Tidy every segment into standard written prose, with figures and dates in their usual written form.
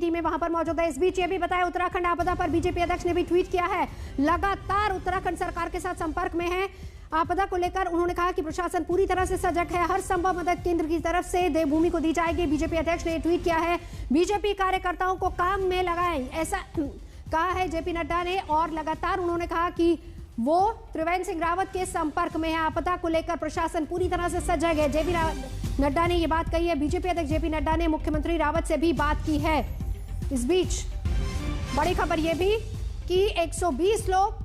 टीमें वहां पर मौजूद है। इस बीच ये भी बताया, उत्तराखंड आपदा पर बीजेपी अध्यक्ष ने भी ट्वीट किया है, लगातार उत्तराखंड सरकार के साथ संपर्क में है। आपदा को लेकर उन्होंने कहा कि प्रशासन पूरी तरह से सजग है, हर संभव मदद केंद्र की तरफ से देवभूमि को दी जाएगी। बीजेपी अध्यक्ष ने ट्वीट किया है, बीजेपी कार्यकर्ताओं को काम में लगाएं, ऐसा कहा है जेपी नड्डा ने। और लगातार उन्होंने कहा कि वो त्रिवेंद्र सिंह रावत के संपर्क में है। आपदा को लेकर प्रशासन पूरी तरह से सजग है, जेपी नड्डा ने ये बात कही है। बीजेपी अध्यक्ष जेपी नड्डा ने मुख्यमंत्री रावत से भी बात की है। इस बीच बड़ी खबर ये भी कि 120 लोग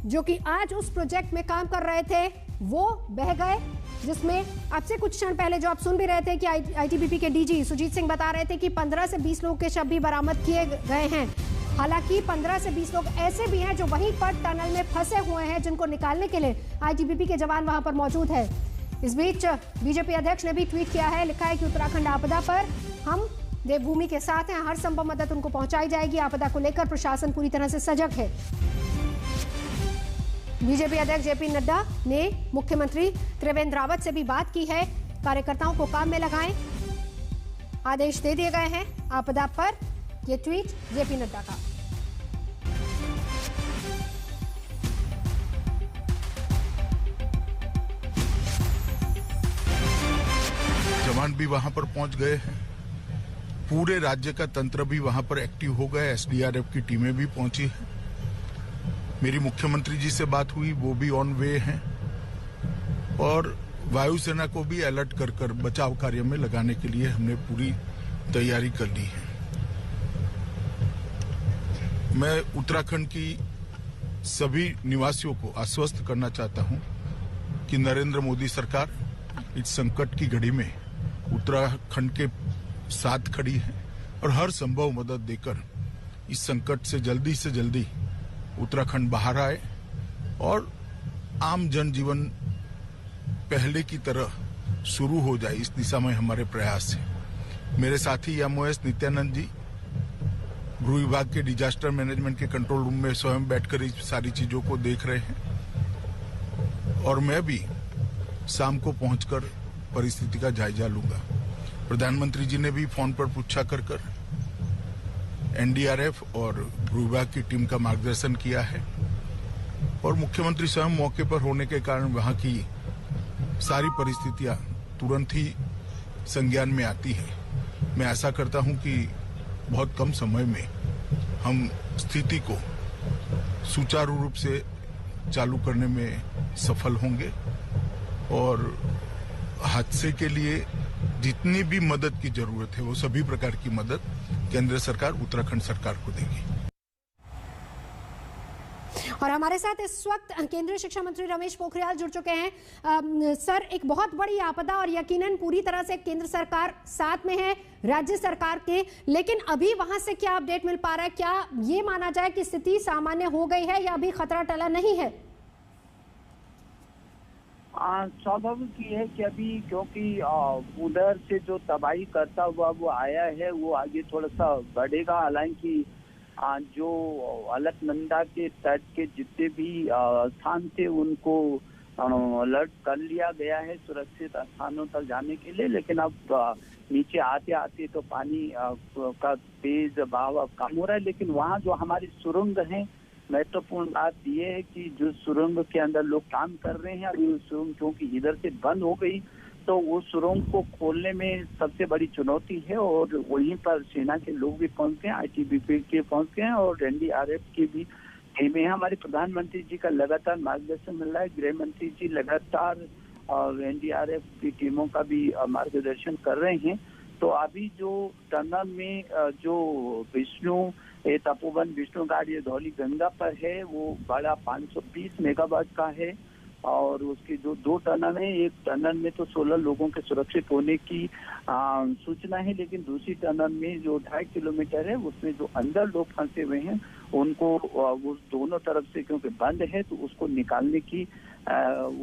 जो कि आज उस प्रोजेक्ट में काम कर रहे थे वो बह गए, जिसमें अब से कुछ क्षण पहले जो आप सुन भी रहे थे कि आईटीबीपी के डीजी सुजीत सिंह बता रहे थे कि 15 से 20 लोगों के शव भी बरामद किए गए हैं। हालांकि 15 से 20 लोग ऐसे भी हैं जो वहीं पर टनल में फंसे हुए हैं, जिनको निकालने के लिए आईटीबीपी के जवान वहां पर मौजूद है। इस बीच बीजेपी अध्यक्ष ने भी ट्वीट किया है, लिखा है कि उत्तराखंड आपदा पर हम देवभूमि के साथ हैं, हर संभव मदद उनको पहुंचाई जाएगी। आपदा को लेकर प्रशासन पूरी तरह से सजग है। बीजेपी अध्यक्ष जेपी नड्डा ने मुख्यमंत्री त्रिवेंद्र रावत से भी बात की है, कार्यकर्ताओं को काम में लगाएं, आदेश दे दिए गए हैं। आपदा पर यह ट्वीट जेपी नड्डा का। जवान भी वहां पर पहुंच गए हैं, पूरे राज्य का तंत्र भी वहां पर एक्टिव हो गया, एसडीआरएफ की टीमें भी पहुंची हैं। मेरी मुख्यमंत्री जी से बात हुई, वो भी ऑन वे हैं और वायुसेना को भी अलर्ट कर कर बचाव कार्य में लगाने के लिए हमने पूरी तैयारी कर ली है। मैं उत्तराखंड की सभी निवासियों को आश्वस्त करना चाहता हूं कि नरेंद्र मोदी सरकार इस संकट की घड़ी में उत्तराखंड के साथ खड़ी है और हर संभव मदद देकर इस संकट से जल्दी उत्तराखंड बाहर आए और आम जनजीवन पहले की तरह शुरू हो जाए, इस दिशा में हमारे प्रयास है। मेरे साथी एमओएस नित्यानंद जी गृह विभाग के डिजास्टर मैनेजमेंट के कंट्रोल रूम में स्वयं बैठकर इस सारी चीजों को देख रहे हैं और मैं भी शाम को पहुंचकर परिस्थिति का जायजा लूंगा। प्रधानमंत्री जी ने भी फोन पर पूछा कर एनडीआरएफ और गृह विभाग की टीम का मार्गदर्शन किया है और मुख्यमंत्री स्वयं मौके पर होने के कारण वहां की सारी परिस्थितियां तुरंत ही संज्ञान में आती हैं। मैं आशा करता हूं कि बहुत कम समय में हम स्थिति को सुचारू रूप से चालू करने में सफल होंगे और हादसे के लिए जितनी भी मदद की जरूरत है वो सभी प्रकार की मदद केंद्र सरकार उत्तराखंड सरकार को देगी। और हमारे साथ इस वक्त केंद्रीय शिक्षा मंत्री रमेश पोखरियाल जुड़ चुके हैं। सर, एक बहुत बड़ी आपदा और यकीनन पूरी तरह से केंद्र सरकार साथ में है राज्य सरकार के, लेकिन अभी वहां से क्या अपडेट मिल पा रहा है? क्या ये माना जाए कि स्थिति सामान्य हो गई है या अभी खतरा टला नहीं है? स्वाभाविक ही है कि अभी क्योंकि उधर से जो तबाही करता हुआ वो आया है वो आगे थोड़ा सा बढ़ेगा। हालांकि जो अलकनंदा के तट के जितने भी स्थान थे उनको अलर्ट कर लिया गया है सुरक्षित स्थानों तक जाने के लिए, लेकिन अब नीचे आते आते तो पानी का तेज बहाव कम हो रहा है। लेकिन वहाँ जो हमारी सुरंग है, महत्वपूर्ण बात यह है कि जो सुरंग के अंदर लोग काम कर रहे हैं, अभी सुरंग क्योंकि इधर से बंद हो गई तो वो सुरंग को खोलने में सबसे बड़ी चुनौती है और वहीं पर सेना के लोग भी पहुंच गए, आईटीबीपी के पहुंच गए और एनडीआरएफ की भी टीमें हैं। हमारे प्रधानमंत्री जी का लगातार मार्गदर्शन मिल रहा है, गृह मंत्री जी लगातार और एनडीआरएफ की टीमों का भी मार्गदर्शन कर रहे हैं। तो अभी जो टनल में जो तपोवन विष्णुघाट ये धौली गंगा पर है वो बड़ा 520 मेगावाट का है और उसके जो 2 टनल है, एक टनल में तो 16 लोगों के सुरक्षित होने की सूचना है, लेकिन दूसरी टनल में जो 2.5 किलोमीटर है उसमें जो अंदर लोग फंसे हुए हैं उनको वो दोनों तरफ से क्योंकि बंद है तो उसको निकालने की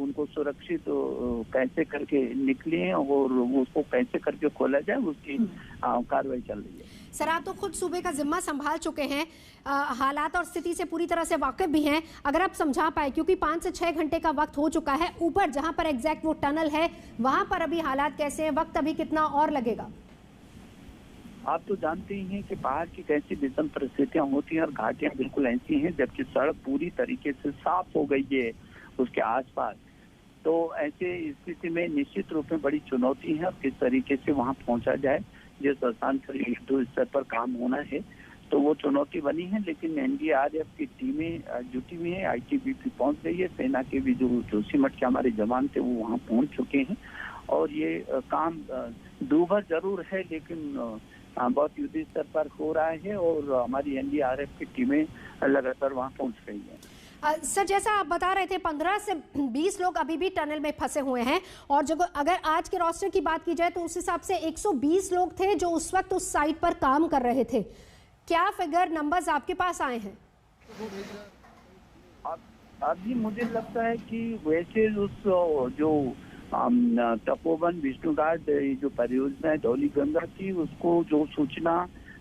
उनको सुरक्षित कैसे करके निकले और उसको कैसे करके खोला जाए उसकी कार्रवाई चल रही है। सर, आप तो खुद सूबे का जिम्मा संभाल चुके हैं, हालात और स्थिति से पूरी तरह से वाकिफ भी हैं, अगर आप समझा पाए, क्योंकि 5 से 6 घंटे का वक्त हो चुका है, ऊपर जहां पर एग्जैक्ट वो टनल है वहां पर अभी हालात कैसे हैं, वक्त अभी कितना और लगेगा? आप तो जानते ही हैं कि पहाड़ की कैसी विषम परिस्थितियां होती हैं और घाटियां बिल्कुल ऐसी हैं, जबकि सड़क पूरी तरीके से साफ हो गई है उसके आसपास। तो ऐसे स्थिति में निश्चित रूप में बड़ी चुनौती है और किस तरीके से वहां पहुंचा जाए, जिस स्थान पर युद्ध स्तर पर काम होना है, तो वो चुनौती बनी है। लेकिन एनडीआरएफ की टीमें जुटी हुई है, आईटीबीपी पहुंच गई है, सेना के भी जो जोशीमठ के हमारे जवान थे वो वहां पहुंच चुके हैं और ये काम दूभर जरूर है लेकिन बहुत युद्ध स्तर पर हो रहा है और हमारी एनडीआरएफ की टीमें लगातार वहां पहुंच रही है। सर, जैसा आप बता रहे थे 15 से 20 लोग अभी भी टनल में फंसे हुए हैं और जो अगर आज के रोस्टर की बात की जाए तो उस हिसाब से 120 लोग थे जो उस वक्त उस साइट पर काम कर रहे थे। क्या फिगर नंबर्स आपके पास आए हैं? अभी मुझे लगता है कि वैसे उस जो तपोवन विष्णुघाट जो परियोजना है धौली गंगा की, उसको जो सूचना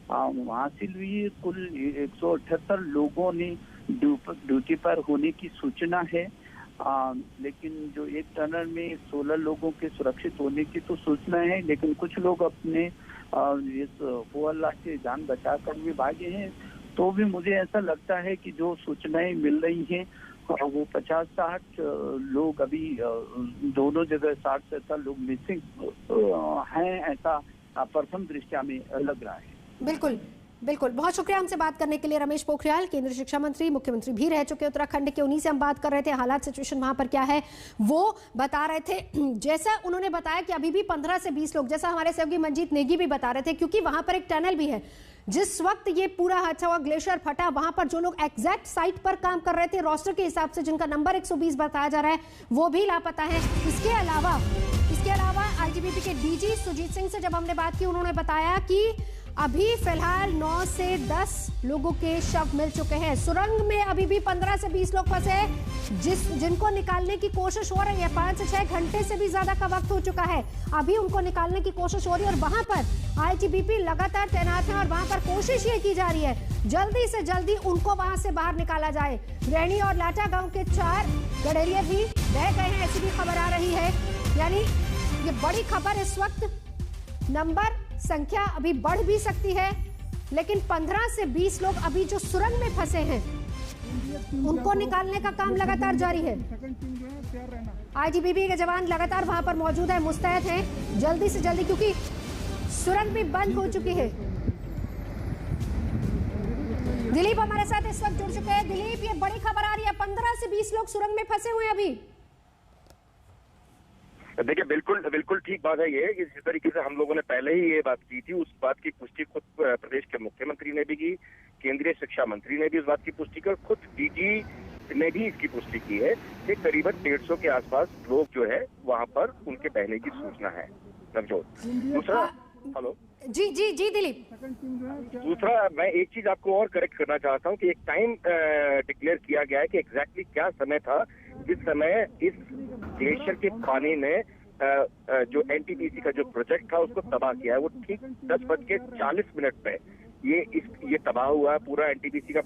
हासिल हुई, कुल 178 लोगों ने ड्यूटी पर होने की सूचना है। लेकिन जो एक टनल में 16 लोगों के सुरक्षित होने की तो सूचना है, लेकिन कुछ लोग अपने इस अल्लाह से जान बचाकर भी भागे हैं। तो भी मुझे ऐसा लगता है कि जो सूचनाएं मिल रही हैं वो 50-60 लोग अभी दोनों जगह 60-70 लोग मिसिंग हैं, ऐसा प्रथम दृष्टया में लग रहा है। बिल्कुल बिल्कुल, बहुत शुक्रिया हमसे बात करने के लिए। रमेश पोखरियाल, केंद्रीय शिक्षा मंत्री, मुख्यमंत्री भी रह चुके उत्तराखंड के, उन्हीं से हम बात कर रहे थे। हालात सिचुएशन वहां पर क्या है वो बता रहे थे। जैसा उन्होंने बताया कि अभी भी 15 से 20 लोग, जैसा हमारे सहयोगी मंजीत नेगी भी बता रहे थे, क्योंकि वहां पर एक टनल भी है। जिस वक्त ये पूरा हादसा हुआ, ग्लेशियर फटा, वहां पर जो लोग एग्जैक्ट साइट पर काम कर रहे थे रोस्टर के हिसाब से, जिनका नंबर 120 बताया जा रहा है, वो भी लापता है। इसके अलावा आईटीबीपी के डीजी सुजीत सिंह से जब हमने बात की, उन्होंने बताया कि अभी फिलहाल 9 से 10 लोगों के शव मिल चुके हैं। सुरंग में अभी भी 15 से 20 लोग फंसे हैं जिनको निकालने की कोशिश हो रही है। 5 से 6 घंटे से भी ज्यादा का वक्त हो चुका है, अभी उनको निकालने की कोशिश हो रही है और वहां पर आईटीबीपी लगातार तैनात है और वहां पर कोशिश ये की जा रही है जल्दी से जल्दी उनको वहां से बाहर निकाला जाए। रैणी और लाटा गांव के 4 गडेरिये भी बह गए हैं, ऐसी भी खबर आ रही है। यानी ये बड़ी खबर, इस वक्त नंबर संख्या अभी बढ़ भी सकती है, लेकिन 15 से 20 लोग अभी जो सुरंग में फंसे हैं उनको निकालने का काम लगातार जारी है। आईटीबीपी के जवान लगातार वहां पर मौजूद है, मुस्तैद हैं जल्दी से जल्दी, क्योंकि सुरंग भी बंद हो चुकी है। दिलीप हमारे साथ इस वक्त जुड़ चुके हैं। दिलीप, ये बड़ी खबर आ रही है, 15 से 20 लोग सुरंग में फंसे हुए हैं अभी। देखिए, बिल्कुल ठीक बात है ये। इस तरीके से हम लोगों ने पहले ही ये बात की थी, उस बात की पुष्टि खुद प्रदेश के मुख्यमंत्री ने भी की, केंद्रीय शिक्षा मंत्री ने भी इस बात की पुष्टि की और खुद डीजी ने भी इसकी पुष्टि की है कि करीबन 150 के आसपास लोग जो है वहां पर उनके बहने की सूचना है। नवजोत, दूसरा, हेलो जी दिलीप, दूसरा मैं एक चीज आपको और करेक्ट करना चाहता हूँ कि एक टाइम डिक्लेयर किया गया है कि एग्जैक्टली क्या समय था जिस समय इस ग्लेशियर के पानी ने जो एनटीपीसी का जो प्रोजेक्ट था उसको तबाह किया है। वो ठीक 10:40 पे ये तबाह हुआ है पूरा एनटीपीसी का।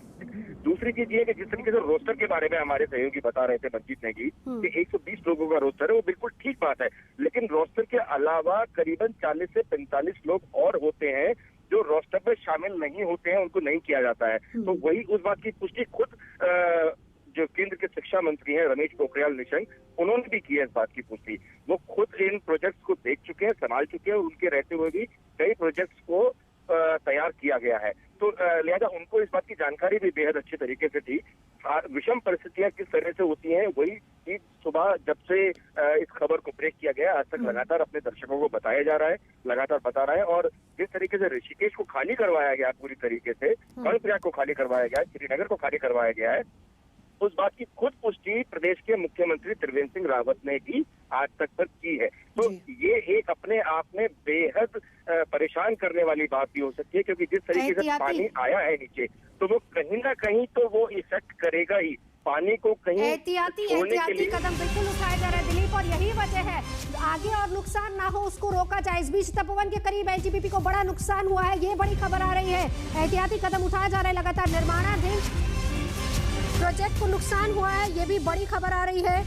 दूसरी चीज ये कि जिस तरीके से रोस्टर के बारे में हमारे सहयोगी बता रहे थे मंजीत नेगी कि 120 लोगों का रोस्टर है, वो बिल्कुल ठीक बात है, लेकिन रोस्टर के अलावा करीबन 40 से 45 लोग और होते हैं जो रोस्टर में शामिल नहीं होते हैं, उनको नहीं किया जाता है। तो वही उस बात की पुष्टि खुद जो केंद्र के शिक्षा मंत्री हैं रमेश पोखरियाल निशंक, उन्होंने भी की है इस बात की पुष्टि। वो खुद इन प्रोजेक्ट्स को देख चुके हैं, संभाल चुके हैं, उनके रहते हुए भी कई प्रोजेक्ट्स को तैयार किया गया है। तो लिहाजा उनको इस बात की जानकारी भी बेहद अच्छे तरीके से थी। विषम परिस्थितियां किस तरह से होती हैं वही चीज सुबह जब से इस खबर को ब्रेक किया गया आज तक लगातार अपने दर्शकों को बताया जा रहा है, लगातार बता रहा है। और जिस तरीके से ऋषिकेश को खाली करवाया गया पूरी तरीके से, कर्णप्रयाग को खाली करवाया गया है, श्रीनगर को खाली करवाया गया है, उस बात की खुद पुष्टि प्रदेश के मुख्यमंत्री त्रिवेंद्र सिंह रावत ने भी आज तक पर की है। तो ये एक अपने आप में बेहद परेशान करने वाली बात भी हो सकती है, क्योंकि जिस तरीके से पानी आया है नीचे तो वो कहीं ना कहीं तो वो इफेक्ट करेगा ही। पानी को कहीं एहतियाती कदम बिल्कुल उठाया जा रहा है दिलीप, और यही वजह है आगे और नुकसान ना हो उसको रोका जाए। इस बीच तपोवन के करीब एनटीपीसी को बड़ा नुकसान हुआ है, ये बड़ी खबर आ रही है। एहतियाती कदम उठाया जा रहा है, लगातार निर्माणाधीन प्रोजेक्ट को नुकसान हुआ है, ये भी बड़ी खबर आ रही है।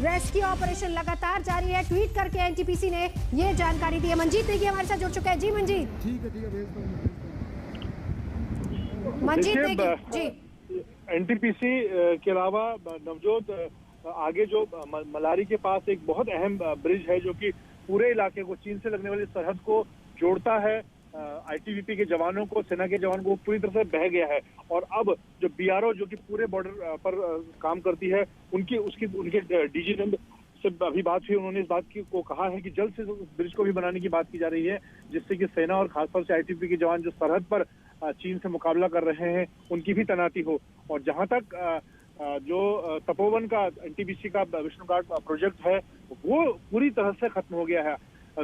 रेस्क्यू ऑपरेशन लगातार जारी है। ट्वीट करके एनटीपीसी ने ये जानकारी दी है। मंजीत नेगी हमारे साथ जुड़ चुके हैं। जी मंजीत। ठीक है भेजता हूं। मंजीत नेगी जी। एनटीपीसी के अलावा नवजोत आगे जो मलारी के पास एक बहुत अहम ब्रिज है जो कि पूरे इलाके को, चीन से लगने वाली सरहद को जोड़ता है। आईटीबीपी के जवानों को, सेना के जवानों को पूरी तरह से बह गया है। और अब जो बीआरओ जो कि पूरे बॉर्डर पर काम करती है, उनके डीजी नंद से अभी बात हुई। उन्होंने इस बात को कहा है कि जल्द से उस ब्रिज को भी बनाने की बात की जा रही है, जिससे कि सेना और खासतौर से आईटीबीपी के जवान जो सरहद पर चीन से मुकाबला कर रहे हैं उनकी भी तैनाती हो। और जहां तक जो तपोवन का एनटीपीसी का विष्णु घाट प्रोजेक्ट है वो पूरी तरह से खत्म हो गया है।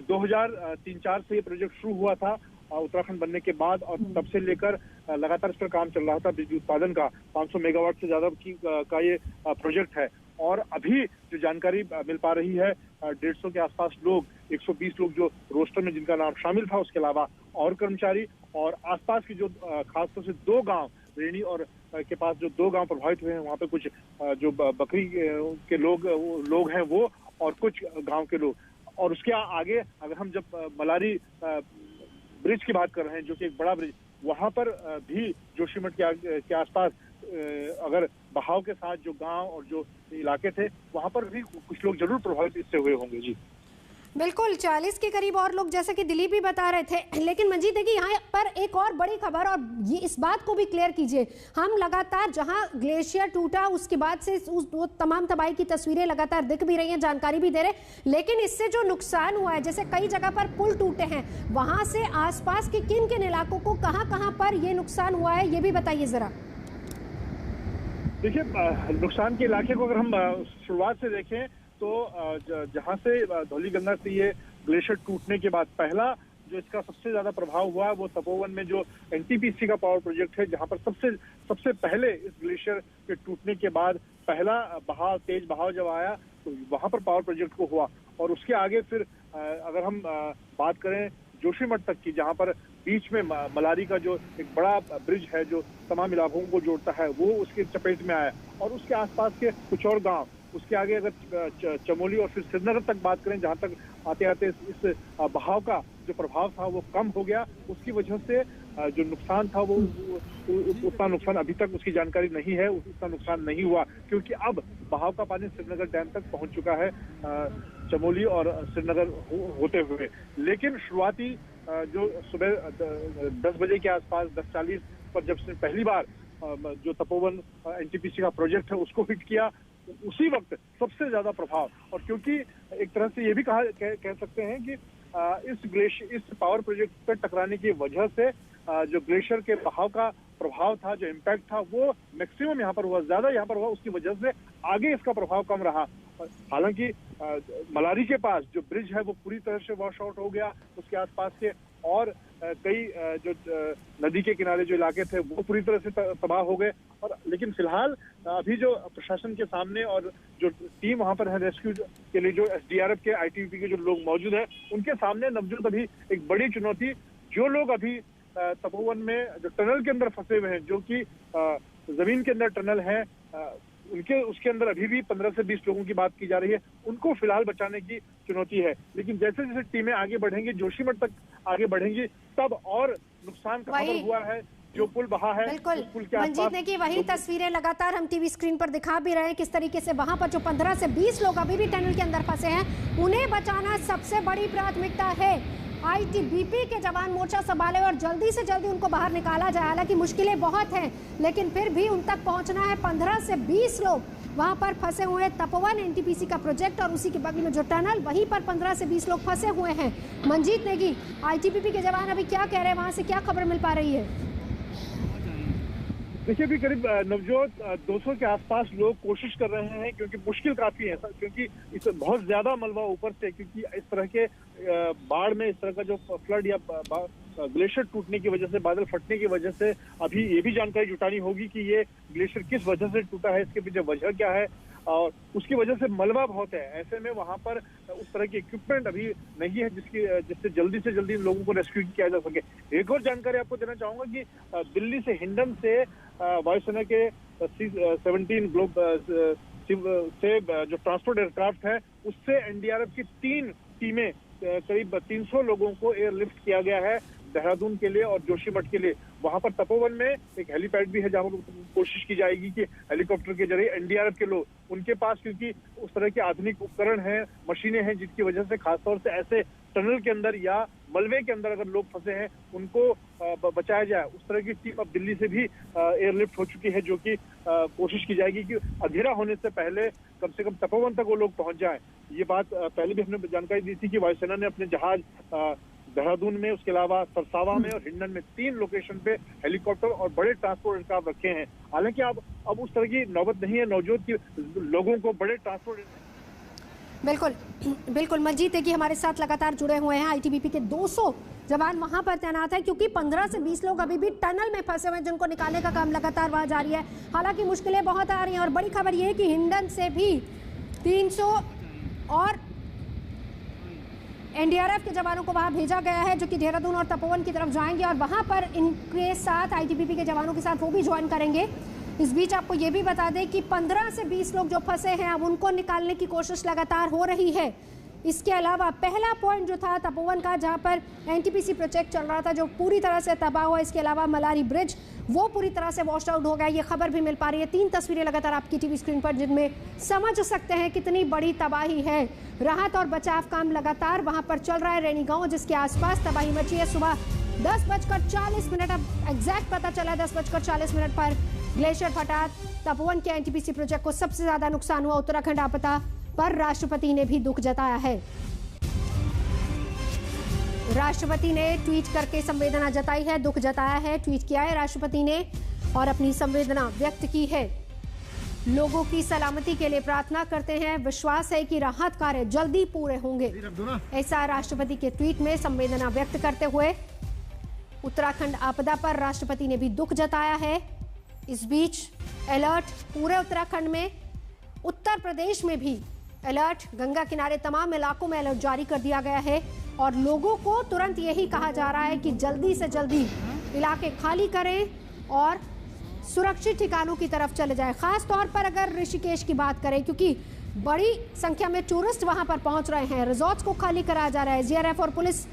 2003-04 से ये प्रोजेक्ट शुरू हुआ था उत्तराखंड बनने के बाद, और तब से लेकर लगातार इस पर काम चल रहा था। बिजली उत्पादन का 500 मेगावाट से ज्यादा का ये प्रोजेक्ट है। और अभी जो जानकारी मिल पा रही है, 150 के आसपास लोग, 120 लोग जो रोस्टर में जिनका नाम शामिल था, उसके अलावा और कर्मचारी और आसपास की जो खासतौर से 2 गांव, रेणी और के पास जो 2 गांव प्रभावित हुए हैं, वहाँ पे कुछ जो बकरी के लोग हैं वो, और कुछ गांव के लोग। और उसके आगे अगर हम जब मलारी ब्रिज की बात कर रहे हैं, जो कि एक बड़ा ब्रिज, वहां पर भी जोशीमठ के आसपास अगर बहाव के साथ जो गांव और जो इलाके थे, वहां पर भी कुछ लोग जरूर प्रभावित इससे हुए होंगे। जी बिल्कुल, 40 के करीब और लोग, जैसा कि दिलीप भी बता रहे थे। लेकिन मंजीत देखिए, यहाँ पर एक और बड़ी खबर, और ये इस बात को भी क्लियर कीजिए, हम लगातार जहां ग्लेशियर टूटा उसके बाद से वो तमाम तबाही की तस्वीरें लगातार दिख भी रही हैं, जानकारी भी दे रहे, लेकिन इससे जो नुकसान हुआ है, जैसे कई जगह पर पुल टूटे हैं, वहां से आसपास के किन किन इलाकों को कहाँ पर ये नुकसान हुआ है, ये भी बताइए जरा। देखिए, नुकसान के इलाके को अगर हम शुरुआत से देखें तो जहां से धौलीगंगा से ये ग्लेशियर टूटने के बाद पहला जो इसका सबसे ज्यादा प्रभाव हुआ वो तपोवन में जो एनटीपीसी का पावर प्रोजेक्ट है, जहां पर सबसे पहले इस ग्लेशियर के टूटने के बाद पहला बहाव, तेज बहाव जब आया तो वहां पर पावर प्रोजेक्ट को हुआ। और उसके आगे फिर अगर हम बात करें जोशीमठ तक की, जहां पर बीच में मलारी का जो एक बड़ा ब्रिज है जो तमाम इलाकों को जोड़ता है, वो उसके चपेट में आया। और उसके आसपास के कुछ और गांव, उसके आगे अगर चमोली और फिर श्रीनगर तक बात करें, जहां तक आते आते इस बहाव का जो प्रभाव था वो कम हो गया। उसकी वजह से जो नुकसान था वो उतना नुकसान अभी तक उसकी जानकारी नहीं है, उतना नुकसान नहीं हुआ, क्योंकि अब बहाव का पानी श्रीनगर डैम तक पहुंच चुका है, चमोली और श्रीनगर होते हुए। लेकिन शुरुआती जो सुबह 10 बजे के आसपास 10:40 पर जब से पहली बार जो तपोवन एनटीपीसी का प्रोजेक्ट है उसको हिट किया, उसी वक्त सबसे ज्यादा प्रभाव। और क्योंकि एक तरह से ये भी कह सकते हैं कि इस पावर प्रोजेक्ट पर टकराने की वजह से जो ग्लेशियर के बहाव का प्रभाव था, जो इम्पैक्ट था, वो मैक्सिमम यहाँ पर हुआ, ज्यादा यहाँ पर हुआ। उसकी वजह से आगे इसका प्रभाव कम रहा। हालांकि मलारी के पास जो ब्रिज है वो पूरी तरह से वॉश आउट हो गया, उसके आसपास के और कई जो नदी के किनारे जो इलाके थे वो पूरी तरह से तबाह हो गए। और लेकिन फिलहाल अभी जो प्रशासन के सामने और जो टीम वहां पर है रेस्क्यू के लिए, जो एसडीआरएफ के, आईटीबीपी के जो लोग मौजूद हैं, उनके सामने नवजोत अभी एक बड़ी चुनौती, जो लोग अभी तपोवन में जो टनल के अंदर फंसे हुए हैं, जो कि जमीन के अंदर टनल है, उसके अंदर अभी भी 15 से 20 लोगों की बात की जा रही है, उनको फिलहाल बचाने की चुनौती है। लेकिन जैसे जैसे टीमें आगे बढ़ेंगी, जोशीमठ तक आगे बढ़ेंगी, तब और नुकसान का खबर हुआ है। जो पुल बहा है, बिल्कुल पुल के मंजीत ने की वही तस्वीरें लगातार हम टीवी स्क्रीन पर दिखा भी रहे हैं, किस तरीके से वहां पर जो 15 से 20 लोग अभी भी टनल के अंदर फंसे हैं, उन्हें बचाना सबसे बड़ी प्राथमिकता है। आईटीबीपी के जवान मोर्चा संभाले और जल्दी से जल्दी उनको बाहर निकाला जाए। हालांकि मुश्किलें बहुत हैं, लेकिन फिर भी उन तक पहुंचना है। 15 से 20 लोग वहां पर फंसे हुए हैं। तपोवन एनटीपीसी का प्रोजेक्ट और उसी के बगल में जो टनल, वहीं पर 15 से 20 लोग फंसे हुए हैं। मंजीत नेगी, आईटीबीपी के जवान अभी क्या कह रहे हैं, वहां से क्या खबर मिल पा रही है? देखिए, अभी करीब नवजोत 200 के आसपास लोग कोशिश कर रहे हैं, क्योंकि मुश्किल काफी है, क्योंकि इस बहुत ज्यादा मलबा ऊपर से, क्योंकि इस तरह के बाढ़ में, इस तरह का जो फ्लड या ग्लेशियर टूटने की वजह से, बादल फटने की वजह से अभी ये भी जानकारी जुटानी होगी कि ये ग्लेशियर किस वजह से टूटा है, इसके पीछे वजह क्या है, और उसकी वजह से मलबा बहुत है। ऐसे में वहां पर उस तरह की इक्विपमेंट अभी नहीं है जिससे जल्दी से जल्दी लोगों को रेस्क्यू किया जा सके। एक और जानकारी आपको देना चाहूंगा कि दिल्ली से, हिंडन से वायुसेना के C-17 से जो ट्रांसपोर्ट एयरक्राफ्ट है उससे एनडीआरएफ की 3 टीमें करीब 300 लोगों को एयरलिफ्ट किया गया है देहरादून के लिए और जोशीमठ के लिए। वहां पर तपोवन में एक हेलीपैड भी है जहां पर कोशिश की जाएगी कि हेलीकॉप्टर के जरिए एनडीआरएफ के लोग उनके पास, क्योंकि उस तरह के आधुनिक उपकरण हैं, मशीनें हैं जिसकी वजह से खासतौर से ऐसे टनल के अंदर या मलबे के अंदर अगर लोग फंसे हैं उनको बचाया जाए, उस तरह की टीम अब दिल्ली से भी एयरलिफ्ट हो चुकी है, जो कि कोशिश की जाएगी कि अंधेरा होने से पहले कम से कम तपोवन तक वो लोग पहुंच जाएं। ये बात पहले भी हमने जानकारी दी थी कि वायुसेना ने अपने जहाज देहरादून में, उसके अलावा सरसावा में और हिंडन में 3 लोकेशन पे हेलीकॉप्टर और बड़े ट्रांसपोर्ट एयरक्राफ्ट रखे हैं। हालांकि अब उस तरह की नौबत नहीं है नवजोत की लोगों को बड़े ट्रांसपोर्ट। बिल्कुल मंजीत है कि हमारे साथ लगातार जुड़े हुए हैं। आईटीबीपी के 200 जवान वहां पर तैनात है क्योंकि 15 से 20 लोग अभी भी टनल में फंसे हुए हैं जिनको निकालने का काम लगातार वहां जारी है। हालांकि मुश्किलें बहुत आ रही हैं और बड़ी खबर यह है कि हिंडन से भी 300 और एनडीआरएफ के जवानों को वहां भेजा गया है जो कि देहरादून और तपोवन की तरफ जाएंगे और वहां पर इनके साथ आईटीबीपी के जवानों के साथ वो भी ज्वाइन करेंगे। इस बीच आपको ये भी बता दें कि 15 से 20 लोग जो फंसे हैं अब उनको निकालने की कोशिश लगातार हो रही है। इसके अलावा पहला पॉइंट जो था तपोवन का, जहां पर एनटीपीसी प्रोजेक्ट चल रहा था जो पूरी तरह से तबाह हुआ, इसके अलावा मलारी ब्रिज वो पूरी तरह से वॉश आउट हो गया। ये खबर भी मिल पा रही है। 3 तस्वीरें लगातार आपकी टीवी स्क्रीन पर जिनमें समझ सकते हैं कितनी बड़ी तबाही है। राहत और बचाव काम लगातार वहां पर चल रहा है। रैनी गांव जिसके आसपास तबाही मची है। सुबह 10:40 अब एग्जैक्ट पता चला 10:40 पर ग्लेशियर फटा। तपोवन के एनटीपीसी प्रोजेक्ट को सबसे ज्यादा नुकसान हुआ। उत्तराखंड आपदा पर राष्ट्रपति ने भी दुख जताया है। राष्ट्रपति ने ट्वीट करके संवेदना जताई है, दुख जताया है, ट्वीट किया है राष्ट्रपति ने और अपनी संवेदना व्यक्त की है। लोगों की सलामती के लिए प्रार्थना करते हैं, विश्वास है कि राहत कार्य जल्दी पूरे होंगे, ऐसा राष्ट्रपति के ट्वीट में संवेदना व्यक्त करते हुए उत्तराखंड आपदा पर राष्ट्रपति ने भी दुख जताया है। इस बीच अलर्ट पूरे उत्तराखंड में, उत्तर प्रदेश में भी अलर्ट, गंगा किनारे तमाम इलाकों में अलर्ट जारी कर दिया गया है और लोगों को तुरंत यही कहा जा रहा है कि जल्दी से जल्दी इलाके खाली करें और सुरक्षित ठिकानों की तरफ चले जाएं। खास तौर पर अगर ऋषिकेश की बात करें क्योंकि बड़ी संख्या में टूरिस्ट वहां पर पहुंच रहे हैं, रिजॉर्ट्स को खाली कराया जा रहा है। एसडीआरएफ और पुलिस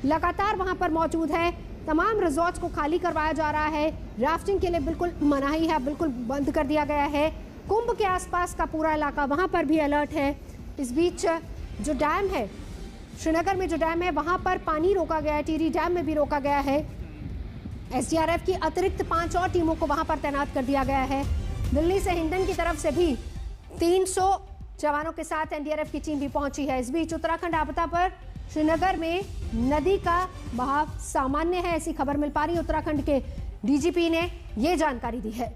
लगातार वहां पर मौजूद है। तमाम रिजॉर्ट्स को खाली करवाया जा रहा है। राफ्टिंग के लिए बिल्कुल मनाही है, बिल्कुल बंद कर दिया गया है। कुंभ के आसपास का पूरा इलाका वहां पर भी अलर्ट है। इस बीच जो डैम है, श्रीनगर में जो डैम है वहां पर पानी रोका गया है, टिहरी डैम में भी रोका गया है। एसडीआरएफ की अतिरिक्त 5 और टीमों को वहां पर तैनात कर दिया गया है। दिल्ली से हिंडन की तरफ से भी 300 जवानों के साथ एनडीआरएफ की टीम भी पहुंची है। इस बीच उत्तराखंड आपदा पर श्रीनगर में नदी का बहाव सामान्य है, ऐसी खबर मिल पा रही है। उत्तराखंड के डीजीपी ने यह जानकारी दी है।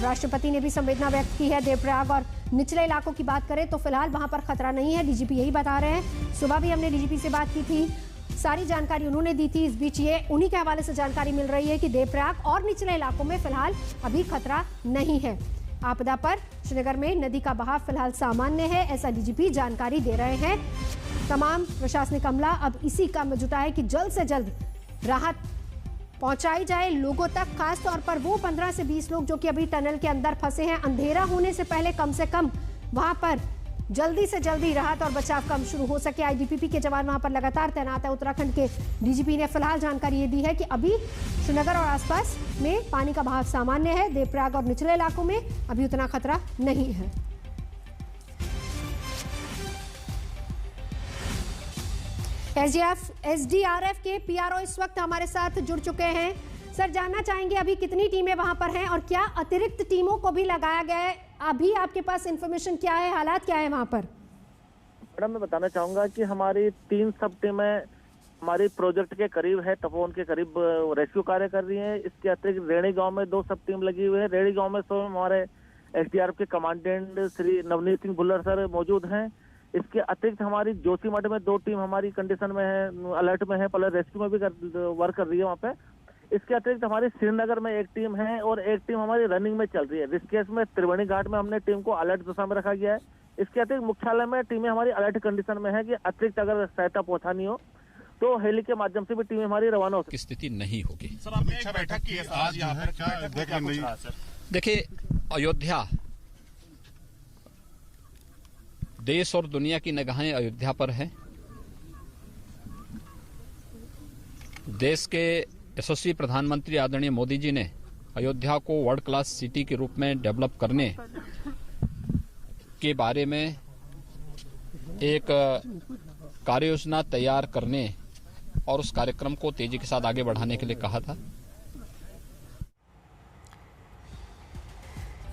राष्ट्रपति ने भी संवेदना व्यक्त की है। देवप्रयाग और निचले इलाकों की बात करें तो फिलहाल वहां पर खतरा नहीं है, डीजीपी यही बता रहे हैं। सुबह भी हमने डीजीपी से बात की थी, सारी जानकारी उन्होंने दी थी। इस बीच ये उन्हीं के हवाले से जानकारी मिल रही है कि देवप्रयाग और निचले इलाकों में फिलहाल अभी खतरा नहीं है। आपदा पर श्रीनगर में नदी का बहाव फिलहाल सामान्य है, ऐसा डीजीपी जानकारी दे रहे हैं। तमाम प्रशासनिक अमला अब इसी काम में जुटा है कि जल्द से जल्द राहत पहुंचाई जाए लोगों तक। खास तौर पर वो 15 से 20 लोग जो कि अभी टनल के अंदर फंसे हैं, अंधेरा होने से पहले कम से कम वहां पर जल्दी से जल्दी राहत और बचाव काम शुरू हो सके। आईटीबीपी के जवान वहां पर लगातार तैनात है। उत्तराखंड के डीजीपी ने फिलहाल जानकारी ये दी है कि अभी श्रीनगर और आसपास में पानी का बहाव सामान्य है। देवप्रयाग और निचले इलाकों में अभी उतना खतरा नहीं है। एसडीआरएफ के पीआरओ इस वक्त हमारे साथ जुड़ चुके हैं। सर, जानना चाहेंगे अभी कितनी टीमें वहां पर हैं और क्या अतिरिक्त टीमों को भी लगाया गया है? अभी आपके पास इंफॉर्मेशन क्या है, हालात क्या है वहां पर? मैडम, मैं बताना चाहूंगा कि हमारी 3 सब टीमें हमारी प्रोजेक्ट के करीब है, तपोवन के करीब रेस्क्यू कार्य कर रही हैं। इसके अतिरिक्त रेणी गांव में 2 सब टीम लगी हुई है। रेणी गांव में हमारे एसडीआरएफ के कमांडेंट श्री नवनीत सिंह भुल्लर सर मौजूद हैं। इसके अतिरिक्त हमारी जोशीमठ में 2 टीम हमारी कंडीशन में है, अलर्ट में है, पहले रेस्क्यू में भी वर्क कर रही है वहाँ पे। इसके अतिरिक्त हमारी श्रीनगर में 1 टीम है और 1 टीम हमारी रनिंग में चल रही है। ऋषिकेश में त्रिवेणी घाट में हमने टीम को अलर्ट दशा में रखा गया है। इसके अतिरिक्त मुख्यालय में टीमें हमारी अलर्ट कंडीशन में है कि अतिरिक्त अगर सहायता पहुंचानी हो तो हेली के माध्यम से भी टीमें हमारी रवाना हो सकती। स्थिति नहीं होगी। सर, आपने एक बैठक की है आज यहाँ पर, क्या देखिए देखिए, अयोध्या देश और दुनिया की निगाहें अयोध्या पर हैं। देश के यशस्वी प्रधानमंत्री आदरणीय मोदी जी ने अयोध्या को वर्ल्ड क्लास सिटी के रूप में डेवलप करने के बारे में एक कार्ययोजना तैयार करने और उस कार्यक्रम को तेजी के साथ आगे बढ़ाने के लिए कहा था।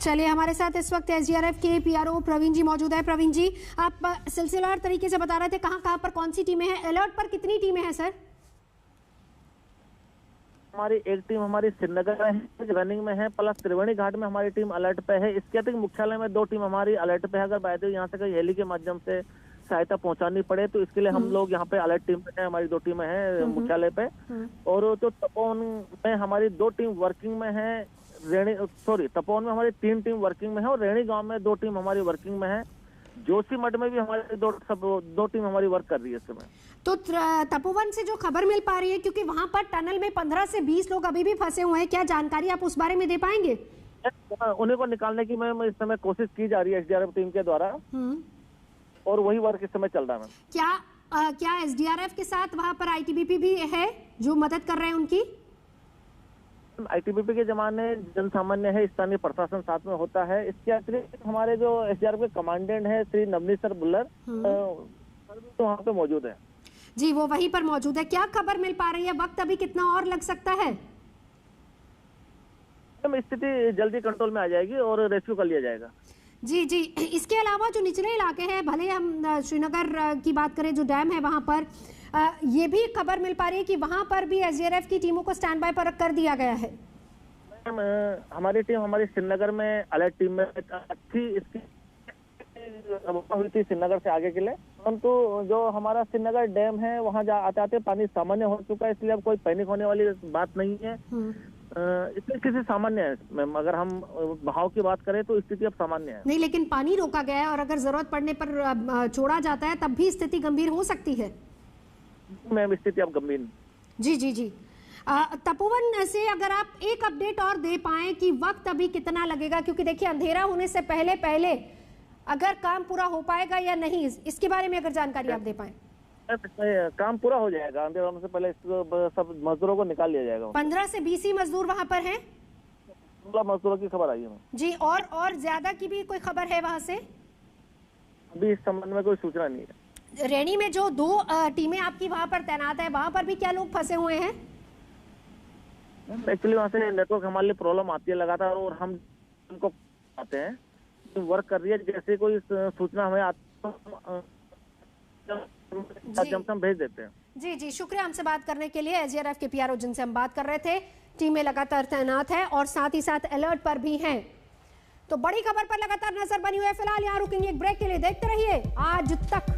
चलिए, हमारे साथ इस वक्त एसडीआरएफ के पीआरओ प्रवीण जी मौजूद है। प्रवीण जी, आप सिलसिलेवार तरीके से बता रहे थे कहां पर कौन सी टीमें हैं, अलर्ट पर कितनी टीमें हैं सर? हमारी एक टीम हमारी श्रीनगर में है, रनिंग में है, प्लस त्रिवेणी घाट में हमारी टीम अलर्ट पे है। इसके अतिरिक्त मुख्यालय में 2 टीम हमारी अलर्ट पे है। अगर बाय द वे यहाँ से कहीं हेली के माध्यम से सहायता पहुंचानी पड़े तो इसके लिए हम लोग यहाँ पे अलर्ट टीम पे हैं। हमारी 2 टीमें हैं मुख्यालय पे, और तो तपोवन में हमारी 2 टीम वर्किंग में है। तपोवन में हमारी 3 टीम वर्किंग में है, और रेणी गांव में 2 टीम हमारी वर्किंग में है। जोशीमठ में भी हमारी 2 टीम हमारी वर्क कर रही है इस समय। तो तपोवन से जो खबर मिल पा रही है, क्योंकि वहां पर टनल में 15 से 20 लोग अभी भी फंसे हुए हैं, क्या जानकारी आप उस बारे में दे पाएंगे? उन्हें को निकालने की मैं इस समय कोशिश की जा रही है एसडीआरएफ टीम के द्वारा, और वही वर्क इस समय चल रहा है। क्या एसडीआरएफ के साथ वहां पर आईटीबीपी भी है जो मदद कर रहे हैं उनकी? आईटीबीपी के जमाने जन सामान्य है, स्थानीय प्रशासन साथ में होता है। इसके अतिरिक्त हमारे जो एसडीआरएफ के कमांडेंट है श्री नवनीत सर बुल्लर, तो वहाँ पे मौजूद है। जी, वो वहीं पर मौजूद है। क्या खबर मिल पा रही है, वक्त अभी कितना और लग सकता है? स्थिति जल्दी कंट्रोल में आ जाएगी और रेस्क्यू कर लिया जाएगा। जी जी, इसके अलावा जो निचले इलाके हैं, भले हम श्रीनगर की बात करें, जो डैम है वहां पर ये भी खबर मिल पा रही है कि वहां पर भी एसडीआरएफ की टीमों को स्टैंड बाय पर कर दिया गया है। हमारी टीम हमारी श्रीनगर में अलर्ट टीम में अच्छी इसकी हुई थी श्रीनगर से आगे के लिए, परंतु जो हमारा श्रीनगर डैम है वहाँ आते आते पानी सामान्य हो चुका है, इसलिए अब कोई पैनिक होने वाली बात नहीं है। इसमें स्थिति सामान्य है मैम। अगर हम बहाव की बात करें तो स्थिति अब सामान्य है। नहीं, लेकिन पानी रोका गया है और अगर जरूरत पड़ने पर छोड़ा जाता है तब भी स्थिति गंभीर हो सकती है। मैम, स्थिति अब गंभीर। जी जी जी, तपोवन से अगर आप एक अपडेट और दे पाएं कि वक्त अभी कितना लगेगा, क्योंकि देखिए अंधेरा होने से पहले पहले अगर काम पूरा हो पाएगा या नहीं, इसके बारे में अगर जानकारी आप दे पाएं। काम पूरा हो जाएगा, अंधेरा होने से पहले सब मजदूरों को निकाल लिया जाएगा। 15 से 20 ही मजदूर वहां पर हैं। 16 मजदूरों की खबर आई है जी, और ज्यादा की भी कोई खबर है वहां से? अभी इस संबंध में कोई सूचना नहीं है। रेणी में जो 2 टीमें आपकी वहां पर तैनात है, वहां पर भी क्या लोग फंसे हुए हैं? एक्चुअली वहाँ से नेटवर्क हमारे लिए प्रॉब्लम आती है लगातार, और हम उनको आते हैं वर्क कर रही है। जैसे कोई सूचना हमें आती है हम भेज देते हैं। जी जी, शुक्रिया हमसे बात करने के लिए। एसडीआरएफ के पीआरओ जिनसे हम बात कर रहे थे, टीमें लगातार तैनात है और साथ ही साथ अलर्ट पर भी हैं। तो बड़ी खबर पर लगातार नजर बनी हुई है। फिलहाल यहाँ रुकेंगे एक ब्रेक के लिए, देखते रहिए आज तक।